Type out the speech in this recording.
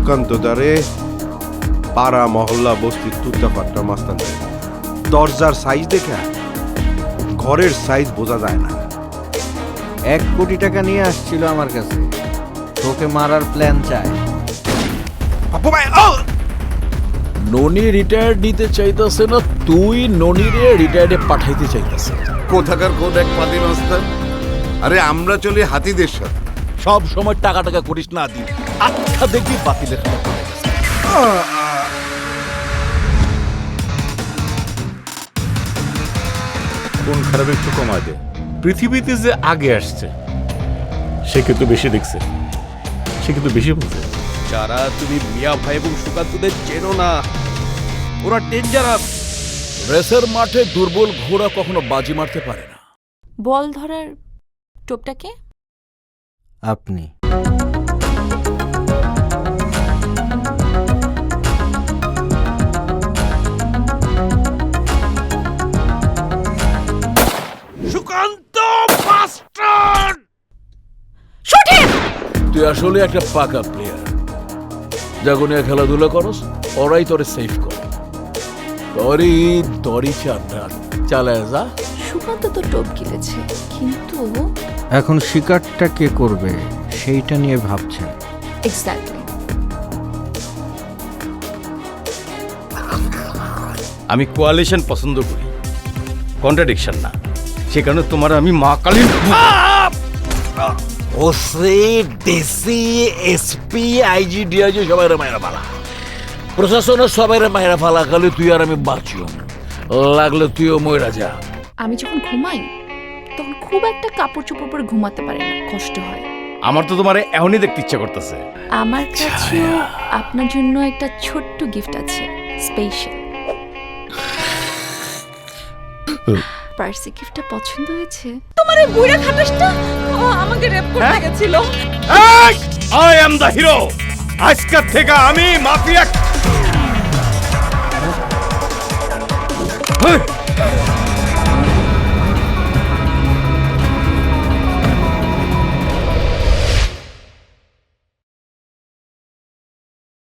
সুকান্ত দারে পাড়া মহল্লা বস্তির তুত্তা পাট্টা মাস্তান দরজার সাইজ দেখে ঘরের সাইজ বোঝা যায় না। 1 কোটি টাকা নিয়ে আসছিল আমার কাছে, তোকে মারার প্ল্যান চায়। বাপু ভাই ননি রিটায়ার্ড নিতে চাইতেছে না, তুই ননিরে রিটায়ার্ডে পাঠাইতে চাইতেছে। কোথাকার কোন এক পাতি মাস্তান? আরে আমরা চলি হাতিদের সাথে। সব সময় টাকা টাকা করিস না দিন, আচ্ছা দেখবি বাতিলের খেলা পড়ে গেছে। কোন খারাপ একটু কমায় দে। পৃথিবীতে যে আগে আসছে সে কিন্তু বেশি দেখছে, সে কিন্তু বেশি বুঝে। যারা তুমি মিয়া ভাই এবং সুকান্তদের চেনো না, ওরা ডেঞ্জারাস। রেসের মাঠে দুর্বল ঘোড়া কখনো বাজি মারতে পারে না। বল ধরার টোপটাকে আপনি সুকান্ত মাস্টার! তুই আসলে একটা পাকা প্লেয়ার, জাগনিয়া খেলাধুলা করস, ওরাই তোরে সেভ করে। তরি চান্দার চালায় যা। সুকান্ত তো টোপ গিলেছে, কিন্তু এখন শিকারটা কে করবে সেইটা নিয়ে ভাবছেন। এক্স্যাক্টলি। আমি কোয়ালিশন পছন্দ করি, কন্ট্রাডিকশন না। সে কারণে তোমার আমি মা কালীর OC DC SP IG DIG সবাই মায়েরা ফালা, প্রশাসনের সবাই মায়েরা ফালা, খালি তুই আর আমি বাঁচিও, লাগলে তুইও ময়রা যা। আমি যখন ঘুমাই তখন খুব একটা কাপড় চোপড় পরে ঘুমাতে পারি না, কষ্ট হয়। আমার তো তোমার এখনই দেখতে ইচ্ছা করতেছে। আমার কাছেও আপনার জন্য একটা ছোট্ট গিফট আছে, স্পেশাল। পার্সি গিফটটা পছন্দ হয়েছে? তোমার এই বুইড়া খাটাসটা আমাকে রেপ করতে গেছিল। I am the hero. আজকের থেকে আমি মাফিয়া।